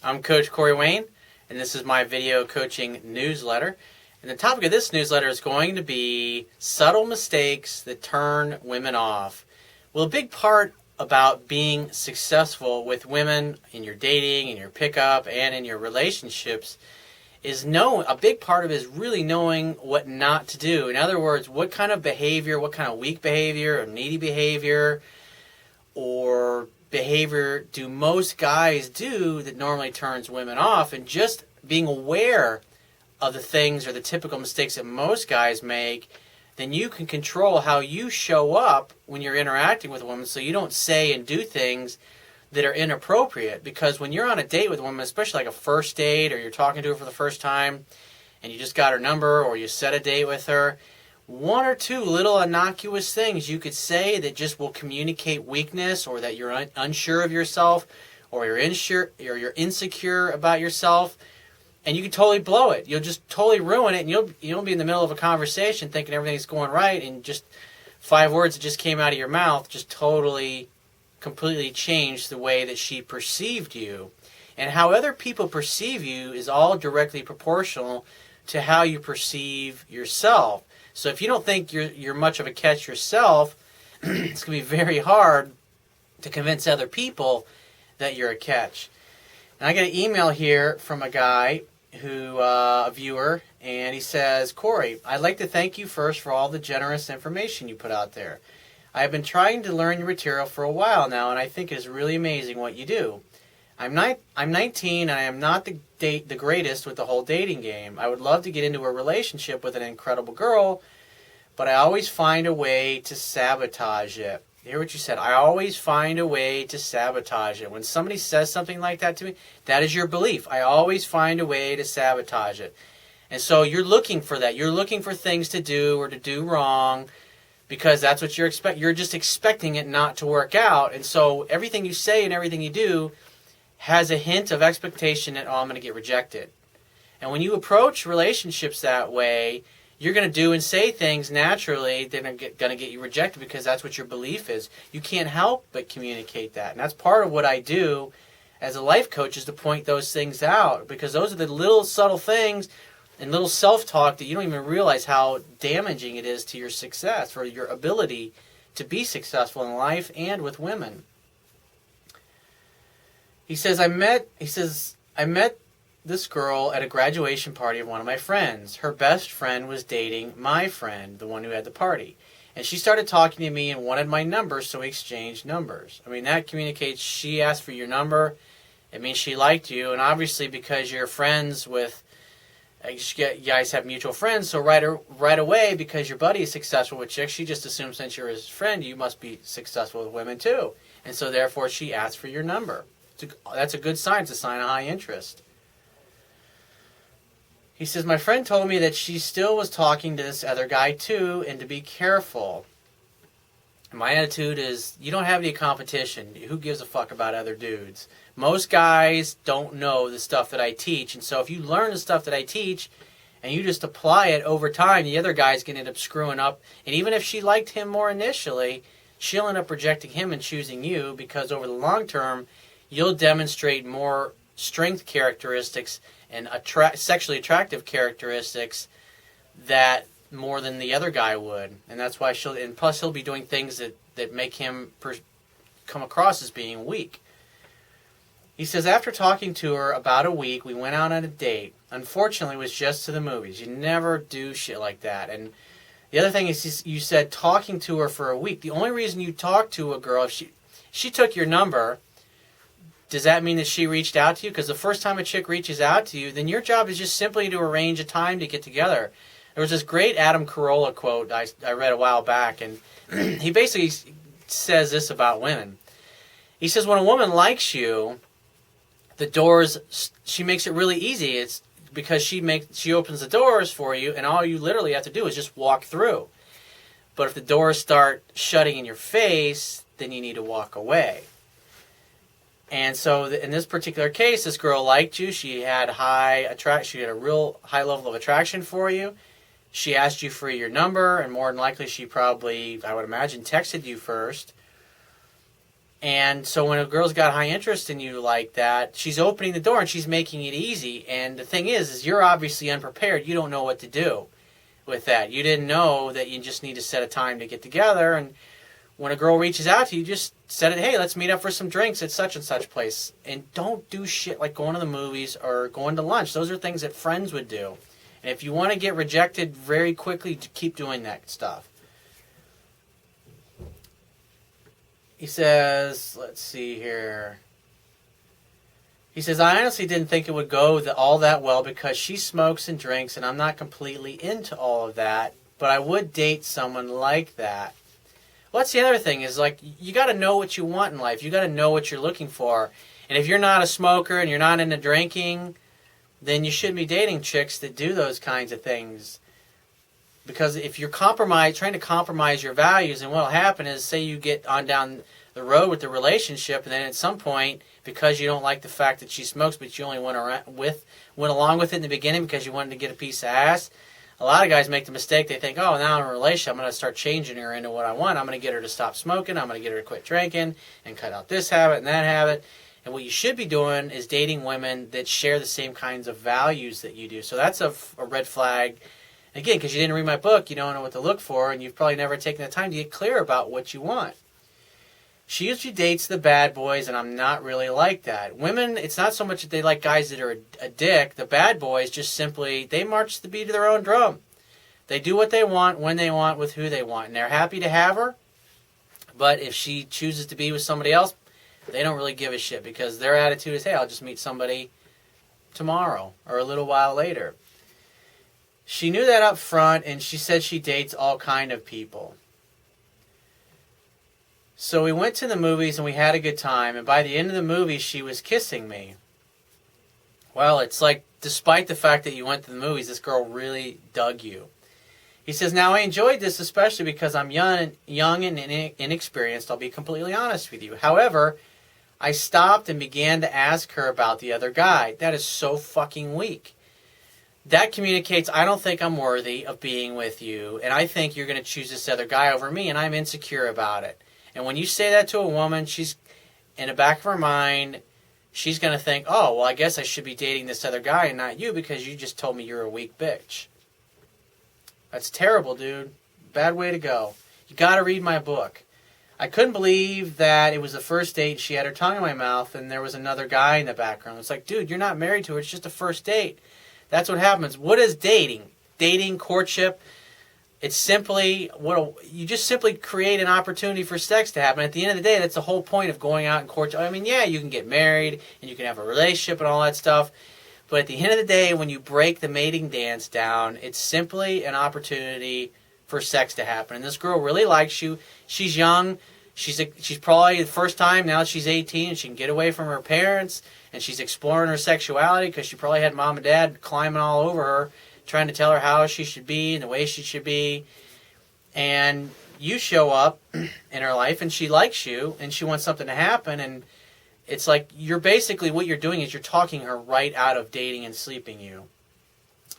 I'm Coach Corey Wayne, and this is my video coaching newsletter. And the topic of this newsletter is going to be subtle mistakes that turn women off. Well, a big part about being successful with women in your dating, in your pickup, and in your relationships is a big part of it is really knowing what not to do. In other words, what kind of behavior, what kind of weak behavior or needy behavior or behavior do most guys do that normally turns women off, and just being aware of the things or the typical mistakes that most guys make, then you can control how you show up when you're interacting with a woman so you don't say and do things that are inappropriate. Because when you're on a date with a woman, especially like a first date, or you're talking to her for the first time and you just got her number or you set a date with her, one or two little innocuous things you could say that just will communicate weakness, or that you're unsure of yourself, or you're insecure about yourself, and you can totally blow it. You'll just totally ruin it, and you'll be in the middle of a conversation thinking everything's going right, and just 5 words that just came out of your mouth just completely changed the way that she perceived you. And how other people perceive you is all directly proportional to how you perceive yourself. So if you don't think you're much of a catch yourself, it's going to be very hard to convince other people that you're a catch. And I got an email here from a guy a viewer, and he says, Corey, I'd like to thank you first for all the generous information you put out there. I have been trying to learn your material for a while now, and I think it is really amazing what you do. I'm 19, and I am not the greatest with the whole dating game. I would love to get into a relationship with an incredible girl, but I always find a way to sabotage it. You hear what you said? I always find a way to sabotage it. When somebody says something like that to me, that is your belief. I always find a way to sabotage it. And so you're looking for that. You're looking for things to do or to do wrong, because that's what you're just expecting it not to work out. And so everything you say and everything you do has a hint of expectation that, I'm going to get rejected. And when you approach relationships that way, you're going to do and say things naturally that are going to get you rejected, because that's what your belief is. You can't help but communicate that. And that's part of what I do as a life coach, is to point those things out, because those are the little subtle things and little self-talk that you don't even realize how damaging it is to your success or your ability to be successful in life and with women. He says, I met this girl at a graduation party of one of my friends. Her best friend was dating my friend, the one who had the party. And she started talking to me and wanted my number, so we exchanged numbers. I mean, that communicates she asked for your number. It means she liked you. And obviously, because you're friends with, you guys have mutual friends, so right away, because your buddy is successful with chicks, she just assumes since you're his friend, you must be successful with women too. And so therefore, she asked for your number. That's a good sign. It's a sign of high interest. He says, my friend told me that she still was talking to this other guy too, and to be careful. My attitude is, you don't have any competition. Who gives a fuck about other dudes? Most guys don't know the stuff that I teach, and so if you learn the stuff that I teach and you just apply it over time, the other guy's going to end up screwing up. And even if she liked him more initially, she'll end up rejecting him and choosing you, because over the long term, you'll demonstrate more strength characteristics and sexually attractive characteristics that more than the other guy would. And that's why plus he'll be doing things that make him come across as being weak. He says, after talking to her about a week, we went out on a date. Unfortunately, it was just to the movies. You never do shit like that. And the other thing is, you said talking to her for a week. The only reason you talk to a girl, if she took your number, does that mean that she reached out to you? Because the first time a chick reaches out to you, then your job is just simply to arrange a time to get together. There was this great Adam Carolla quote I read a while back, and he basically says this about women. He says, when a woman likes you, she makes it really easy. It's because she opens the doors for you, and all you literally have to do is just walk through. But if the doors start shutting in your face, then you need to walk away. And so in this particular case, this girl liked you. She had she had a real high level of attraction for you. She asked you for your number, and more than likely she probably, I would imagine, texted you first. And so when a girl's got high interest in you like that, she's opening the door and she's making it easy. And the thing is you're obviously unprepared. You don't know what to do with that. You didn't know that you just need to set a time to get together. And when a girl reaches out to you, just set it, hey, let's meet up for some drinks at such and such place. And don't do shit like going to the movies or going to lunch. Those are things that friends would do. And if you want to get rejected very quickly, keep doing that stuff. He says, let's see here. He says, I honestly didn't think it would go all that well because she smokes and drinks and I'm not completely into all of that, but I would date someone like that. Well, that's the other thing is, like, you got to know what you want in life. You got to know what you're looking for. And if you're not a smoker and you're not into drinking, then you shouldn't be dating chicks that do those kinds of things. Because if you're trying to compromise your values, and what will happen is, say you get on down the road with the relationship, and then at some point, because you don't like the fact that she smokes, but you only went along with it in the beginning because you wanted to get a piece of ass. A lot of guys make the mistake. They think, oh, now I'm in a relationship, I'm going to start changing her into what I want. I'm going to get her to stop smoking. I'm going to get her to quit drinking and cut out this habit and that habit. And what you should be doing is dating women that share the same kinds of values that you do. So that's a red flag. Again, because you didn't read my book, you don't know what to look for, and you've probably never taken the time to get clear about what you want. She usually dates the bad boys, and I'm not really like that. Women, it's not so much that they like guys that are a dick. The bad boys just simply, they march to the beat of their own drum. They do what they want, when they want, with who they want. And they're happy to have her, but if she chooses to be with somebody else, they don't really give a shit because their attitude is, hey, I'll just meet somebody tomorrow or a little while later. She knew that up front, and she said she dates all kind of people. So we went to the movies, and we had a good time, and by the end of the movie, she was kissing me. Well, it's like, despite the fact that you went to the movies, this girl really dug you. He says, now I enjoyed this especially because I'm young and inexperienced. I'll be completely honest with you. However, I stopped and began to ask her about the other guy. That is so fucking weak. That communicates, I don't think I'm worthy of being with you, and I think you're going to choose this other guy over me, and I'm insecure about it. And when you say that to a woman, she's, in the back of her mind, she's going to think, oh, well, I guess I should be dating this other guy and not you because you just told me you're a weak bitch. That's terrible, dude. Bad way to go. You got to read my book. I couldn't believe that it was the first date. She had her tongue in my mouth, and there was another guy in the background. It's like, dude, you're not married to her. It's just a first date. That's what happens. What is dating? Dating, courtship, it's simply, you just simply create an opportunity for sex to happen. At the end of the day, that's the whole point of going out and courtship. I mean, yeah, you can get married, and you can have a relationship and all that stuff. But at the end of the day, when you break the mating dance down, it's simply an opportunity for sex to happen. And this girl really likes you. She's young. She's probably the first time, now she's 18, and she can get away from her parents, and she's exploring her sexuality because she probably had mom and dad climbing all over her, trying to tell her how she should be and the way she should be. And you show up in her life, and she likes you, and she wants something to happen, and it's like you're basically, what you're doing is you're talking her right out of dating and sleeping you,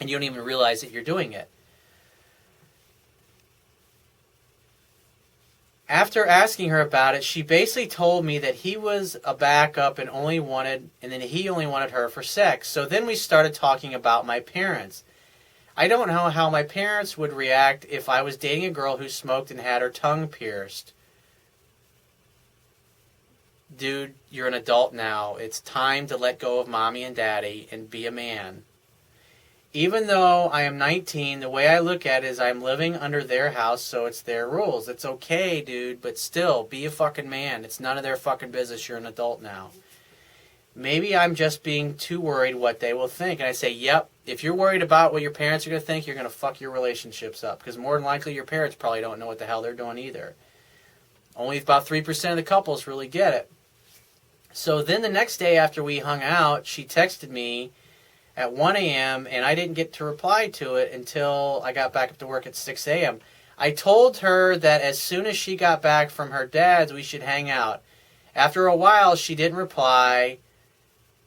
and you don't even realize that you're doing it. After asking her about it, she basically told me that he was a backup and then he only wanted her for sex. So then we started talking about my parents. I don't know how my parents would react if I was dating a girl who smoked and had her tongue pierced. Dude, you're an adult now. It's time to let go of mommy and daddy and be a man. Even though I am 19, the way I look at it is I'm living under their house, so it's their rules. It's okay, dude, but still, be a fucking man. It's none of their fucking business. You're an adult now. Maybe I'm just being too worried what they will think. And I say, yep, if you're worried about what your parents are going to think, you're going to fuck your relationships up. Because more than likely, your parents probably don't know what the hell they're doing either. Only about 3% of the couples really get it. So then the next day after we hung out, she texted me at 1 a.m., and I didn't get to reply to it until I got back up to work at 6 a.m. I told her that as soon as she got back from her dad's, we should hang out. After a while, she didn't reply,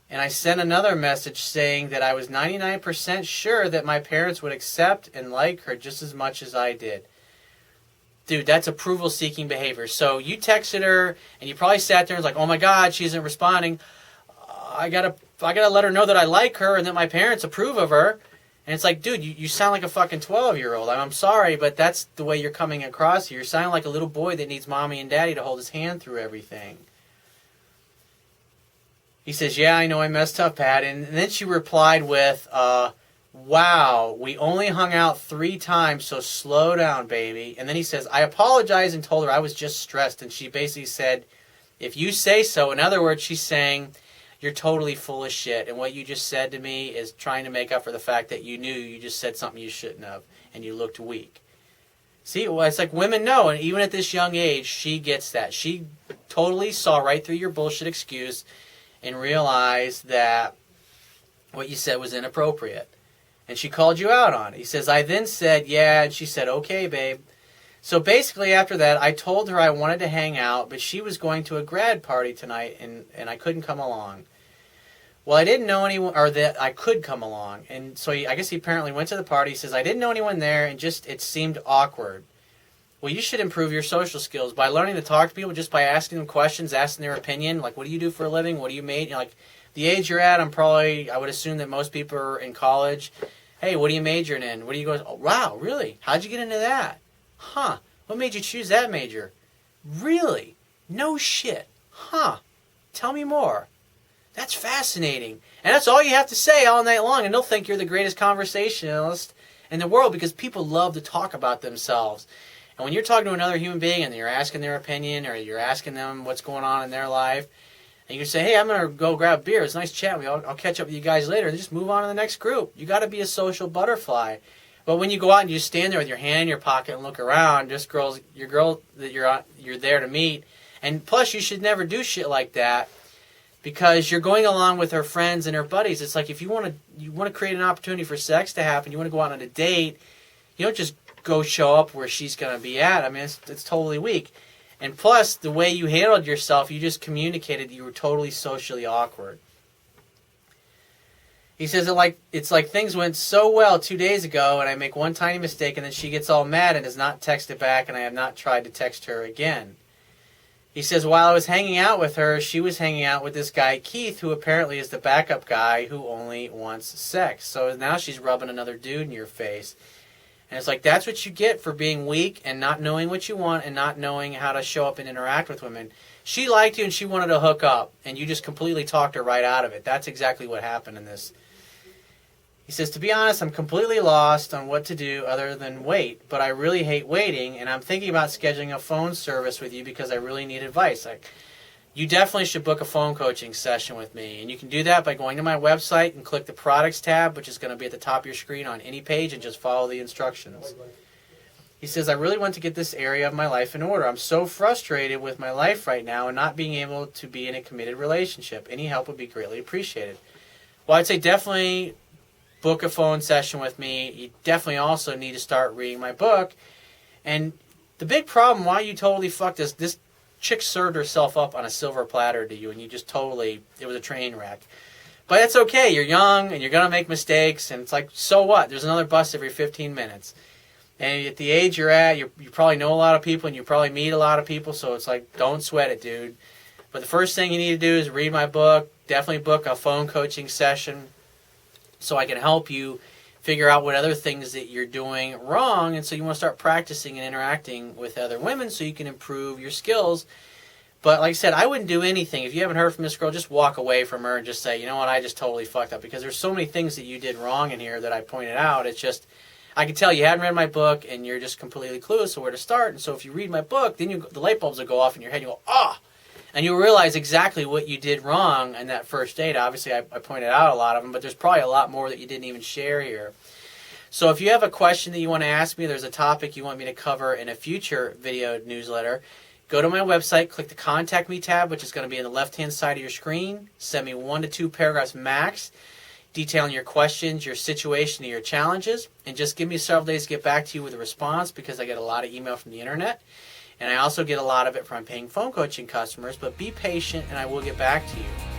and I sent another message saying that I was 99% sure that my parents would accept and like her just as much as I did. dude, that's approval-seeking behavior. So you texted her, and you probably sat there and was like, oh my God, she isn't responding. I gotta let her know that I like her and that my parents approve of her. And it's like, dude, you sound like a fucking 12-year-old. I'm sorry, but that's the way you're coming across here. You're sounding like a little boy that needs mommy and daddy to hold his hand through everything. He says, yeah, I know I messed up, Pat. And then she replied with, wow, we only hung out 3 times, so slow down, baby. And then he says, I apologized and told her I was just stressed. And she basically said, if you say so. In other words, she's saying, you're totally full of shit. And what you just said to me is trying to make up for the fact that you knew you just said something you shouldn't have. And you looked weak. See, well, it's like women know. And even at this young age, she gets that. She totally saw right through your bullshit excuse and realized that what you said was inappropriate. And she called you out on it. He says, I then said, yeah. And she said, okay, babe. So basically after that, I told her I wanted to hang out, but she was going to a grad party tonight, and I couldn't come along. Well, I didn't know anyone, or that I could come along. And so I guess he apparently went to the party. He says, I didn't know anyone there, and just it seemed awkward. Well, you should improve your social skills by learning to talk to people just by asking them questions, asking their opinion. Like, what do you do for a living? What do you make? You know, like, the age you're at, I would assume that most people are in college. Hey, what are you majoring in? What do you go? Oh, wow, really? How'd you get into that? Huh. What made you choose that major? Really? No shit. Huh. Tell me more. That's fascinating. And that's all you have to say all night long, and they'll think you're the greatest conversationalist in the world because people love to talk about themselves. And when you're talking to another human being and you're asking their opinion or you're asking them what's going on in their life, and you say, hey, I'm going to go grab a beer. It's nice chatting. I'll catch up with you guys later. And just move on to the next group. You got to be a social butterfly. But when you go out and you stand there with your hand in your pocket and look around, just your girl that you're there to meet. And plus, you should never do shit like that because you're going along with her friends and her buddies. It's like if you want to create an opportunity for sex to happen, you want to go out on a date, you don't just go show up where she's going to be at. I mean, it's totally weak. And plus, the way you handled yourself, you just communicated that you were totally socially awkward. He says it's like things went so well 2 days ago, and I make one tiny mistake, and then she gets all mad and does not text it back, and I have not tried to text her again. He says, while I was hanging out with her, she was hanging out with this guy, Keith, who apparently is the backup guy who only wants sex. So now she's rubbing another dude in your face. And it's like, that's what you get for being weak and not knowing what you want and not knowing how to show up and interact with women. She liked you and she wanted to hook up, and you just completely talked her right out of it. That's exactly what happened in this. He says, to be honest, I'm completely lost on what to do other than wait, but I really hate waiting, and I'm thinking about scheduling a phone service with you because I really need advice. You definitely should book a phone coaching session with me, and you can do that by going to my website and click the products tab, which is going to be at the top of your screen on any page, and just follow the instructions. He says, I really want to get this area of my life in order. I'm so frustrated with my life right now and not being able to be in a committed relationship. Any help would be greatly appreciated. Well, I'd say definitely book a phone session with me. You definitely also need to start reading my book. And the big problem, why you totally fucked this chick served herself up on a silver platter to you, and you just totally, it was a train wreck. But it's okay. You're young, and you're going to make mistakes, and it's like, so what? There's another bus every 15 minutes. And at the age you're at, you probably know a lot of people, and you probably meet a lot of people, so it's like, don't sweat it, dude. But the first thing you need to do is read my book. Definitely book a phone coaching session so I can help you figure out what other things that you're doing wrong. And so you want to start practicing and interacting with other women so you can improve your skills. But like I said, I wouldn't do anything. If you haven't heard from this girl, just walk away from her and just say, you know what, I just totally fucked up. Because there's so many things that you did wrong in here that I pointed out. It's just, I can tell you hadn't read my book and you're just completely clueless of where to start. And so if you read my book, then the light bulbs will go off in your head and you go, ah! And you'll realize exactly what you did wrong in that first date. Obviously, I pointed out a lot of them, but there's probably a lot more that you didn't even share here. So if you have a question that you want to ask me, there's a topic you want me to cover in a future video newsletter, go to my website, click the Contact Me tab, which is going to be on the left-hand side of your screen. Send me 1 to 2 paragraphs max, detailing your questions, your situation, and your challenges. And just give me several days to get back to you with a response because I get a lot of email from the internet. And I also get a lot of it from paying phone coaching customers, but be patient and I will get back to you.